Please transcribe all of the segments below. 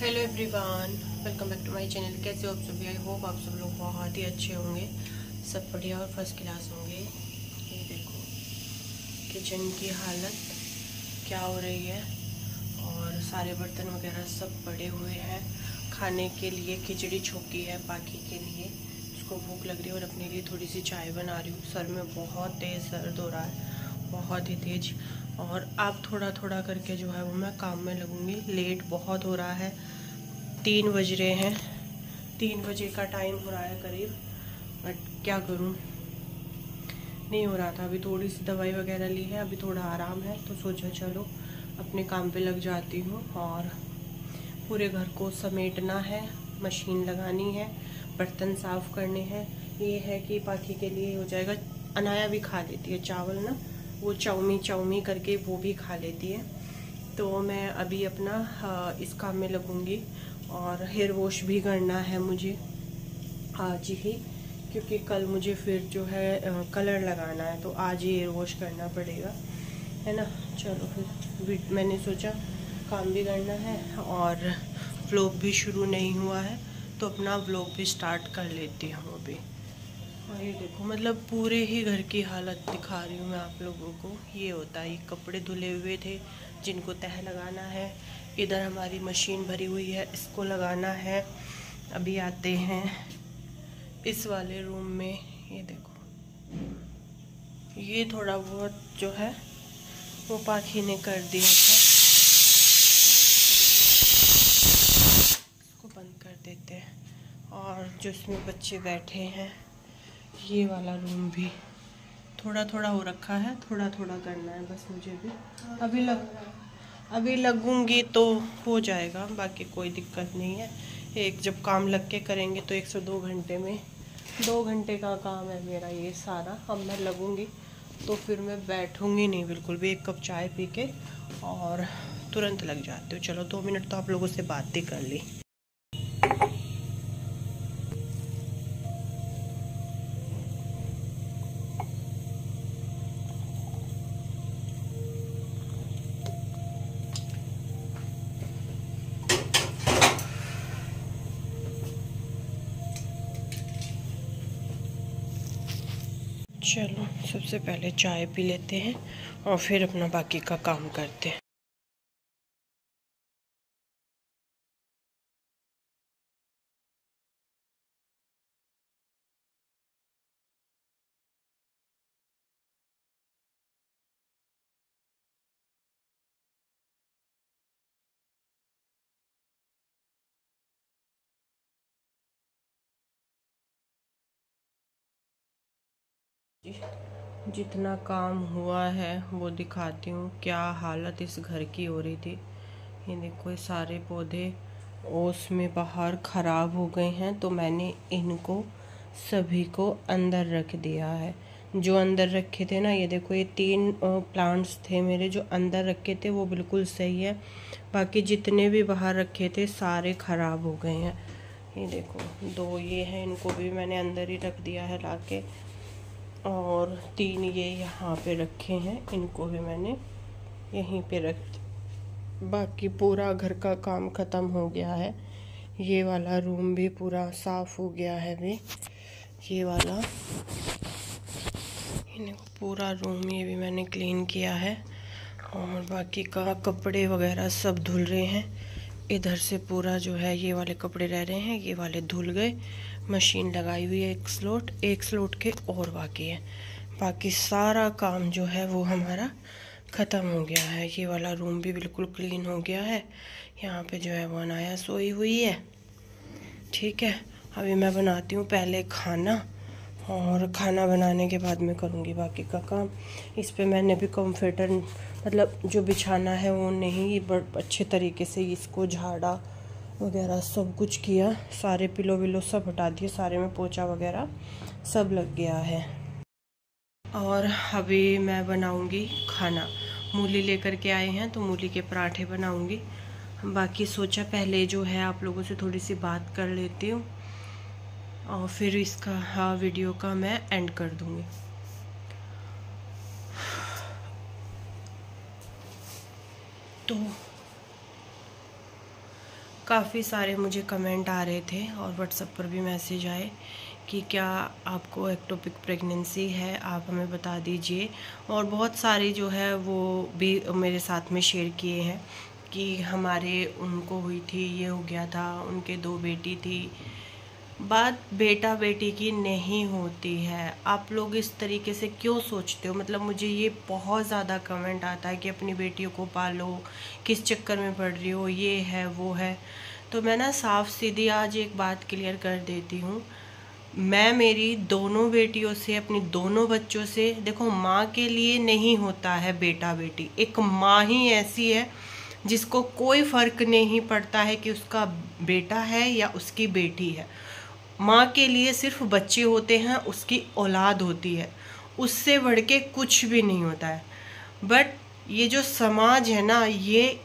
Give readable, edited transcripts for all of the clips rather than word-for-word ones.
Hello everyone, welcome back to my channel. कैसे हो आप सभी? आई होप आप सब लोग बहुत ही अच्छे होंगे, सब बढ़िया और फर्स्ट क्लास होंगे। ये देखो किचन की हालत क्या हो रही है, और सारे बर्तन वगैरह सब पड़े हुए हैं। खाने के लिए खिचड़ी छोकी है, बाकी के लिए उसको भूख लग रही है और अपने लिए थोड़ी सी चाय बना रही हूँ। सर में बहुत तेज़ दर्द हो रहा है, बहुत ही तेज। और अब थोड़ा थोड़ा करके जो है वो मैं काम में लगूंगी। लेट बहुत हो रहा है, 3 बज रहे हैं, 3 बजे का टाइम हो रहा है करीब। बट क्या करूं, नहीं हो रहा था। अभी थोड़ी सी दवाई वगैरह ली है, अभी थोड़ा आराम है, तो सोचा चलो अपने काम पे लग जाती हूँ। और पूरे घर को समेटना है, मशीन लगानी है, बर्तन साफ़ करने हैं। ये है कि बाकी के लिए हो जाएगा। अनाया भी खा लेती है चावल ना, वो चाउमी चाउमी करके वो भी खा लेती है। तो मैं अभी अपना इस काम में लगूंगी। और हेयर वॉश भी करना है मुझे आज ही, क्योंकि कल मुझे फिर जो है कलर लगाना है, तो आज ही हेयर वॉश करना पड़ेगा, है ना। चलो फिर मैंने सोचा काम भी करना है और व्लॉग भी शुरू नहीं हुआ है, तो अपना व्लॉग भी स्टार्ट कर लेती हूँ अभी। और ये देखो, मतलब पूरे ही घर की हालत दिखा रही हूँ मैं आप लोगों को। ये होता है, ये कपड़े धुले हुए थे जिनको तह लगाना है। इधर हमारी मशीन भरी हुई है, इसको लगाना है। अभी आते हैं इस वाले रूम में। ये देखो, ये थोड़ा बहुत जो है वो पाखी ने कर दिया था, इसको बंद कर देते हैं। और जो इसमें बच्चे बैठे हैं, ये वाला रूम भी थोड़ा थोड़ा हो रखा है, थोड़ा थोड़ा करना है बस मुझे भी। अभी लगूंगी तो हो जाएगा, बाकी कोई दिक्कत नहीं है। एक जब काम लग के करेंगे तो 102 घंटे में 2 घंटे का काम है मेरा ये सारा। अब मैं लगूंगी तो फिर मैं बैठूंगी नहीं बिल्कुल भी। 1 कप चाय पी के और तुरंत लग जाती हूँ। चलो 2 मिनट तो आप लोगों से बात ही कर ली। चलो सबसे पहले चाय पी लेते हैं और फिर अपना बाकी का काम करते हैं। जितना काम हुआ है वो दिखाती हूँ। क्या हालत इस घर की हो रही थी। ये देखो, ये सारे पौधे ओस में बाहर ख़राब हो गए हैं, तो मैंने इनको सभी को अंदर रख दिया है। जो अंदर रखे थे ना, ये देखो, ये 3 प्लांट्स थे मेरे जो अंदर रखे थे, वो बिल्कुल सही है। बाकी जितने भी बाहर रखे थे सारे ख़राब हो गए हैं। ये देखो 2 ये हैं, इनको भी मैंने अंदर ही रख दिया है लाके। और 3 ये यहाँ पे रखे हैं, इनको भी मैंने यहीं पे रख। बाकी पूरा घर का काम ख़त्म हो गया है। ये वाला रूम भी पूरा साफ़ हो गया है भी। ये वाला पूरा रूम ये भी मैंने क्लीन किया है। और बाकी का कपड़े वगैरह सब धुल रहे हैं। इधर से पूरा जो है ये वाले कपड़े रह रहे हैं, ये वाले धुल गए। मशीन लगाई हुई है, एक स्लॉट के और बाकी है। बाकी सारा काम जो है वो हमारा ख़त्म हो गया है। ये वाला रूम भी बिल्कुल क्लीन हो गया है। यहाँ पे जो है वो अनाया सोई हुई है। ठीक है, अभी मैं बनाती हूँ पहले खाना, और खाना बनाने के बाद मैं करूँगी बाकी का काम। इस पे मैंने भी कंफर्टर, मतलब जो बिछाना है वो नहीं, अच्छे तरीके से इसको झाड़ा वगैरह सब कुछ किया। सारे पिलो विलो सब हटा दिए, सारे में पोछा वगैरह सब लग गया है। और अभी मैं बनाऊंगी खाना। मूली लेकर के आए हैं, तो मूली के पराठे बनाऊंगी। बाकी सोचा पहले जो है आप लोगों से थोड़ी सी बात कर लेती हूँ, और फिर इसका वीडियो का मैं एंड कर दूंगी। तो काफ़ी सारे मुझे कमेंट आ रहे थे और व्हाट्सएप पर भी मैसेज आए कि क्या आपको एक्टोपिक प्रेगनेंसी है, आप हमें बता दीजिए। और बहुत सारे जो है वो भी मेरे साथ में शेयर किए हैं कि हमारे उनको हुई थी, ये हो गया था, उनके 2 बेटी थी। बात बेटा बेटी की नहीं होती है। आप लोग इस तरीके से क्यों सोचते हो? मतलब मुझे ये बहुत ज़्यादा कमेंट आता है कि अपनी बेटियों को पालो, किस चक्कर में पड़ रही हो, ये है वो है। तो मैं ना साफ सीधी आज एक बात क्लियर कर देती हूँ। मैं मेरी दोनों बेटियों से, अपनी दोनों बच्चों से, देखो माँ के लिए नहीं होता है बेटा बेटी। एक माँ ही ऐसी है जिसको कोई फ़र्क नहीं पड़ता है कि उसका बेटा है या उसकी बेटी है। माँ के लिए सिर्फ बच्चे होते हैं, उसकी औलाद होती है, उससे बढ़ के कुछ भी नहीं होता है। बट ये जो समाज है ना, ये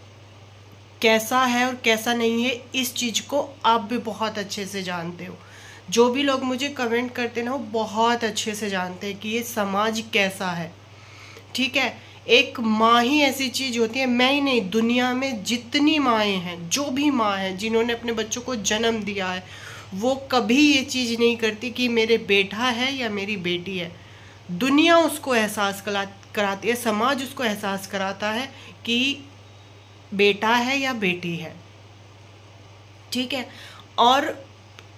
कैसा है और कैसा नहीं है, इस चीज़ को आप भी बहुत अच्छे से जानते हो। जो भी लोग मुझे कमेंट करते हैं ना, वो बहुत अच्छे से जानते हैं कि ये समाज कैसा है। ठीक है, एक माँ ही ऐसी चीज़ होती है, मैं ही नहीं, दुनिया में जितनी माएँ हैं, जो भी माँ हैं जिन्होंने अपने बच्चों को जन्म दिया है, वो कभी ये चीज़ नहीं करती कि मेरे बेटा है या मेरी बेटी है। दुनिया उसको एहसास कराती है, समाज उसको एहसास कराता है कि बेटा है या बेटी है। ठीक है, और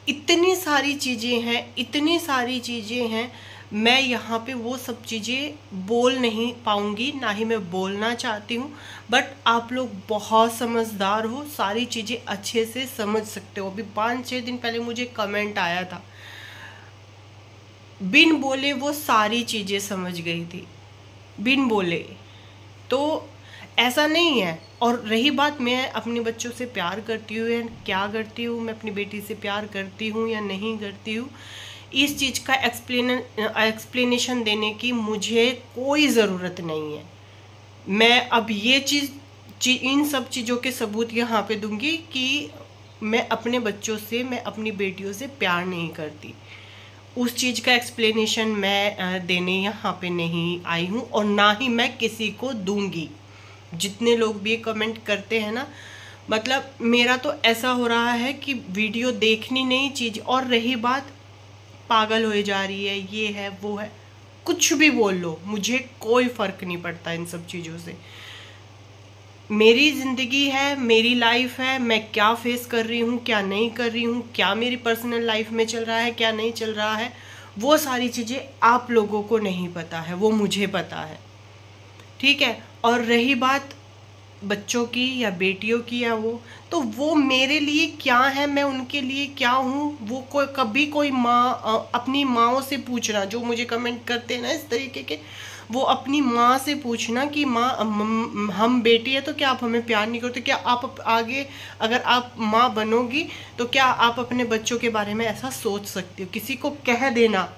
इतनी सारी चीज़ें हैं, इतनी सारी चीज़ें हैं, मैं यहाँ पे वो सब चीज़ें बोल नहीं पाऊँगी, ना ही मैं बोलना चाहती हूँ। बट आप लोग बहुत समझदार हो, सारी चीज़ें अच्छे से समझ सकते हो। अभी 5-6 दिन पहले मुझे कमेंट आया था, बिन बोले वो सारी चीज़ें समझ गई थी, बिन बोले। तो ऐसा नहीं है। और रही बात, मैं अपने बच्चों से प्यार करती हूँ या क्या करती हूँ, मैं अपनी बेटी से प्यार करती हूँ या नहीं करती हूँ, इस चीज़ का एक्सप्लेनेशन देने की मुझे कोई ज़रूरत नहीं है। मैं अब ये इन सब चीज़ों के सबूत यहाँ पे दूंगी कि मैं अपने बच्चों से, मैं अपनी बेटियों से प्यार नहीं करती। उस चीज़ का एक्सप्लेनेशन मैं देने यहाँ पे नहीं आई हूँ और ना ही मैं किसी को दूंगी। जितने लोग भी कमेंट करते हैं ना, मतलब मेरा तो ऐसा हो रहा है कि वीडियो देखनी नहीं चीज़। और रही बात पागल हो जा रही है, ये है वो है, कुछ भी बोल लो, मुझे कोई फ़र्क नहीं पड़ता इन सब चीज़ों से। मेरी ज़िंदगी है, मेरी लाइफ है, मैं क्या फेस कर रही हूँ, क्या नहीं कर रही हूँ, क्या मेरी पर्सनल लाइफ में चल रहा है, क्या नहीं चल रहा है, वो सारी चीज़ें आप लोगों को नहीं पता है, वो मुझे पता है। ठीक है, और रही बात बच्चों की या बेटियों की या तो वो मेरे लिए क्या है, मैं उनके लिए क्या हूँ, वो कभी कोई माँ अपनी माँओं से पूछना, जो मुझे कमेंट करते हैं ना इस तरीके के, वो अपनी माँ से पूछना कि माँ हम बेटी है तो क्या आप हमें प्यार नहीं करते? क्या आप आगे अगर आप माँ बनोगी तो क्या आप अपने बच्चों के बारे में ऐसा सोच सकती हो? किसी को कह देना,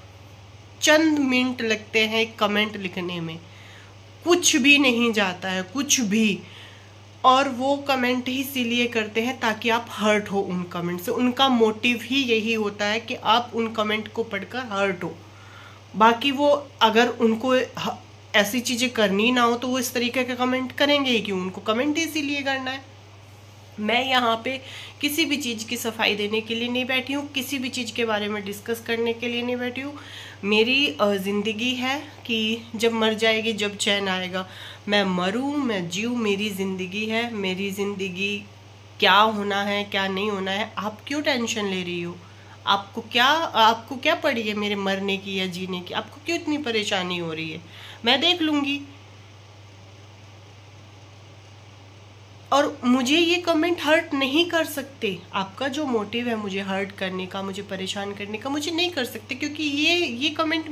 चंद मिनट लगते हैं एक कमेंट लिखने में, कुछ भी नहीं जाता है, कुछ भी। और वो कमेंट ही इसीलिए करते हैं ताकि आप हर्ट हो उन कमेंट से। उनका मोटिव ही यही होता है कि आप उन कमेंट को पढ़कर हर्ट हो। बाकी वो अगर उनको ऐसी चीज़ें करनी ना हो तो वो इस तरीके का कमेंट करेंगे ही क्यों? उनको कमेंट इसीलिए करना है। मैं यहाँ पे किसी भी चीज़ की सफाई देने के लिए नहीं बैठी हूँ, किसी भी चीज़ के बारे में डिस्कस करने के लिए नहीं बैठी हूँ। मेरी ज़िंदगी है कि जब मर जाएगी, जब चैन आएगा, मैं मरूँ, मैं जीऊँ, मेरी ज़िंदगी है। मेरी ज़िंदगी क्या होना है, क्या नहीं होना है, आप क्यों टेंशन ले रही हो? आपको क्या पड़ी है मेरे मरने की या जीने की? आपको क्यों इतनी परेशानी हो रही है? मैं देख लूँगी। और मुझे ये कमेंट हर्ट नहीं कर सकते। आपका जो मोटिव है मुझे हर्ट करने का, मुझे परेशान करने का, मुझे नहीं कर सकते, क्योंकि ये कमेंट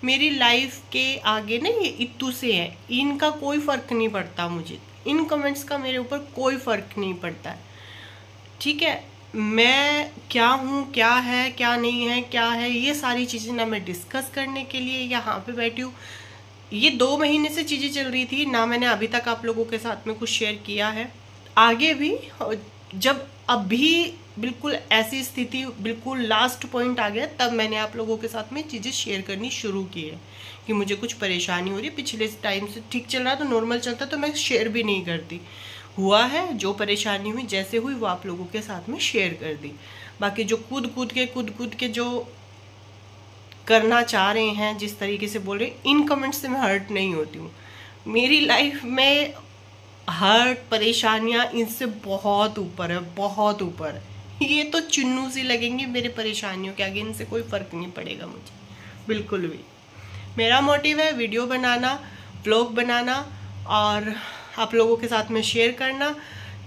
मेरी लाइफ के आगे ना, ये इत्तू से है, इनका कोई फ़र्क नहीं पड़ता मुझे। इन कमेंट्स का मेरे ऊपर कोई फ़र्क नहीं पड़ता है। ठीक है, मैं क्या हूँ, क्या है, क्या नहीं है, क्या है, ये सारी चीज़ें ना मैं डिस्कस करने के लिए यहाँ पे बैठी हूँ। ये 2 महीने से चीज़ें चल रही थी ना, मैंने अभी तक आप लोगों के साथ में कुछ शेयर किया है। आगे भी जब अभी बिल्कुल ऐसी स्थिति, बिल्कुल लास्ट पॉइंट आ गया, तब मैंने आप लोगों के साथ में चीज़ें शेयर करनी शुरू की है कि मुझे कुछ परेशानी हो रही है। पिछले टाइम से ठीक चल रहा तो नॉर्मल चलता तो मैं शेयर भी नहीं करती। हुआ है, जो परेशानी हुई, जैसे हुई वो आप लोगों के साथ में शेयर कर दी। बाकी जो कूद कूद के जो करना चाह रहे हैं, जिस तरीके से बोल रहे हैं, इन कमेंट्स से मैं हर्ट नहीं होती हूँ। मेरी लाइफ में हर्ट, परेशानियाँ इनसे बहुत ऊपर है, बहुत ऊपर है। ये तो चुन्नू सी लगेंगी मेरे परेशानियों के आगे, इनसे कोई फ़र्क नहीं पड़ेगा मुझे बिल्कुल भी। मेरा मोटिव है वीडियो बनाना, व्लॉग बनाना और आप लोगों के साथ में शेयर करना,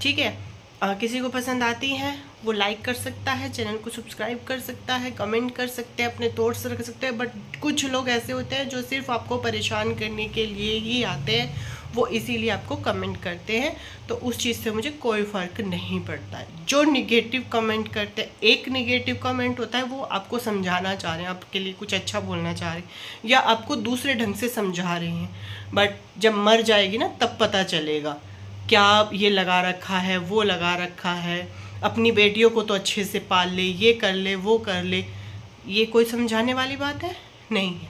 ठीक है। किसी को पसंद आती हैं वो लाइक कर सकता है, चैनल को सब्सक्राइब कर सकता है, कमेंट कर सकते हैं, अपने थॉट्स रख सकते हैं। बट कुछ लोग ऐसे होते हैं जो सिर्फ आपको परेशान करने के लिए ही आते हैं, वो इसीलिए आपको कमेंट करते हैं। तो उस चीज़ से मुझे कोई फ़र्क नहीं पड़ता है। जो निगेटिव कमेंट करते हैं, एक निगेटिव कमेंट होता है वो आपको समझाना चाह रहे हैं, आपके लिए कुछ अच्छा बोलना चाह रहे हैं या आपको दूसरे ढंग से समझा रहे हैं। बट जब मर जाएगी ना तब पता चलेगा क्या ये लगा रखा है, वो लगा रखा है, अपनी बेटियों को तो अच्छे से पाल ले, ये कर ले, वो कर ले। ये कोई समझाने वाली बात है? नहीं है।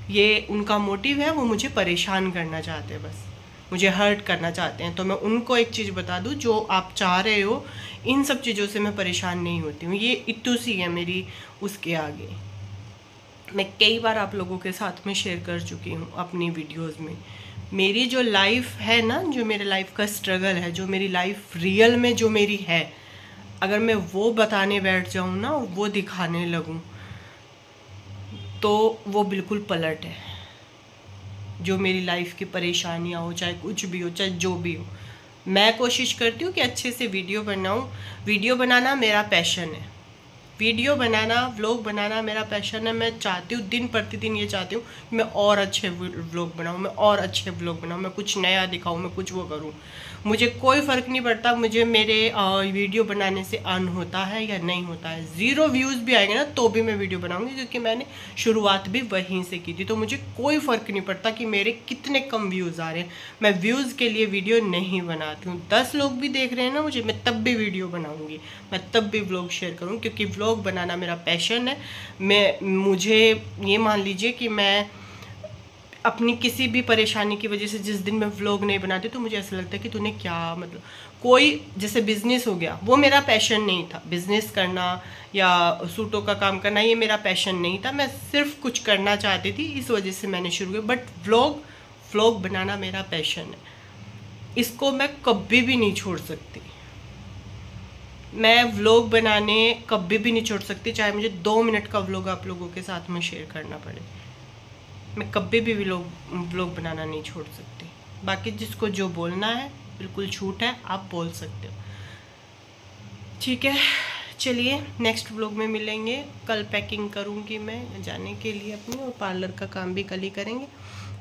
ये उनका मोटिव है, वो मुझे परेशान करना चाहते हैं, बस मुझे हर्ट करना चाहते हैं। तो मैं उनको एक चीज़ बता दूं, जो आप चाह रहे हो, इन सब चीज़ों से मैं परेशान नहीं होती हूँ। ये इतू सी है मेरी उसके आगे। मैं कई बार आप लोगों के साथ में शेयर कर चुकी हूँ अपनी वीडियोज़ में। मेरी जो लाइफ है ना, जो मेरे लाइफ का स्ट्रगल है, जो मेरी लाइफ रियल में जो मेरी है, अगर मैं वो बताने बैठ जाऊँ ना और वो दिखाने लगूँ तो वो बिल्कुल पलट है। जो मेरी लाइफ की परेशानियाँ हो, चाहे कुछ भी हो, चाहे जो भी हो, मैं कोशिश करती हूँ कि अच्छे से वीडियो बनाऊँ। वीडियो बनाना मेरा पैशन है, वीडियो बनाना, व्लॉग बनाना मेरा पैशन है। मैं चाहती हूँ, दिन प्रतिदिन ये चाहती हूँ कि मैं और अच्छे व्लॉग बनाऊँ, मैं और अच्छे व्लॉग बनाऊँ, मैं कुछ नया दिखाऊँ, मैं कुछ वो करूँ। मुझे कोई फ़र्क नहीं पड़ता मुझे मेरे वीडियो बनाने से अर्न होता है या नहीं होता है। 0 व्यूज़ भी आएंगे ना तो भी मैं वीडियो बनाऊँगी, क्योंकि मैंने शुरुआत भी वहीं से की थी। तो मुझे कोई फ़र्क नहीं पड़ता कि मेरे कितने कम व्यूज़ आ रहे हैं। मैं व्यूज़ के लिए वीडियो नहीं बनाती हूँ। 10 लोग भी देख रहे हैं ना मुझे, मैं तब भी वीडियो बनाऊँगी, मैं तब भी व्लॉग शेयर करूँ, क्योंकि व्लॉग बनाना मेरा पैशन है। मुझे ये मान लीजिए कि मैं अपनी किसी भी परेशानी की वजह से जिस दिन मैं व्लॉग नहीं बनाती तो मुझे ऐसा लगता है कि तूने क्या, मतलब कोई जैसे बिज़नेस हो गया, वो मेरा पैशन नहीं था। बिज़नेस करना या सूटों का काम करना ये मेरा पैशन नहीं था। मैं सिर्फ कुछ करना चाहती थी, इस वजह से मैंने शुरू किया। बट व्लॉग बनाना मेरा पैशन है, इसको मैं कभी भी नहीं छोड़ सकती। मैं व्लॉग बनाने कभी भी नहीं छोड़ सकती, चाहे मुझे 2 मिनट का व्लॉग आप लोगों के साथ में शेयर करना पड़े। मैं कभी भी व्लॉग बनाना नहीं छोड़ सकती। बाकी जिसको जो बोलना है बिल्कुल छूट है, आप बोल सकते हो, ठीक है। चलिए नेक्स्ट व्लॉग में मिलेंगे। कल पैकिंग करूँगी मैं जाने के लिए अपनी, और पार्लर का काम भी कल ही करेंगे।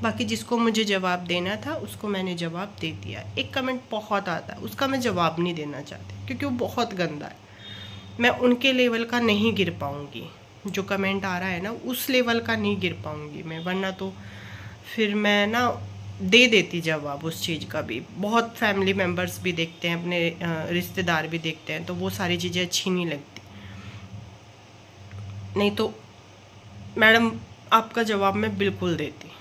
बाकी जिसको मुझे जवाब देना था उसको मैंने जवाब दे दिया। एक कमेंट बहुत आता है, उसका मैं जवाब नहीं देना चाहती क्योंकि वो बहुत गंदा है। मैं उनके लेवल का नहीं गिर पाऊँगी, जो कमेंट आ रहा है ना उस लेवल का नहीं गिर पाऊँगी मैं, वरना तो फिर मैं ना दे देती जवाब उस चीज़ का भी। बहुत फैमिली मेम्बर्स भी देखते हैं, अपने रिश्तेदार भी देखते हैं, तो वो सारी चीज़ें अच्छी नहीं लगती। नहीं तो मैडम आपका जवाब मैं बिल्कुल देती।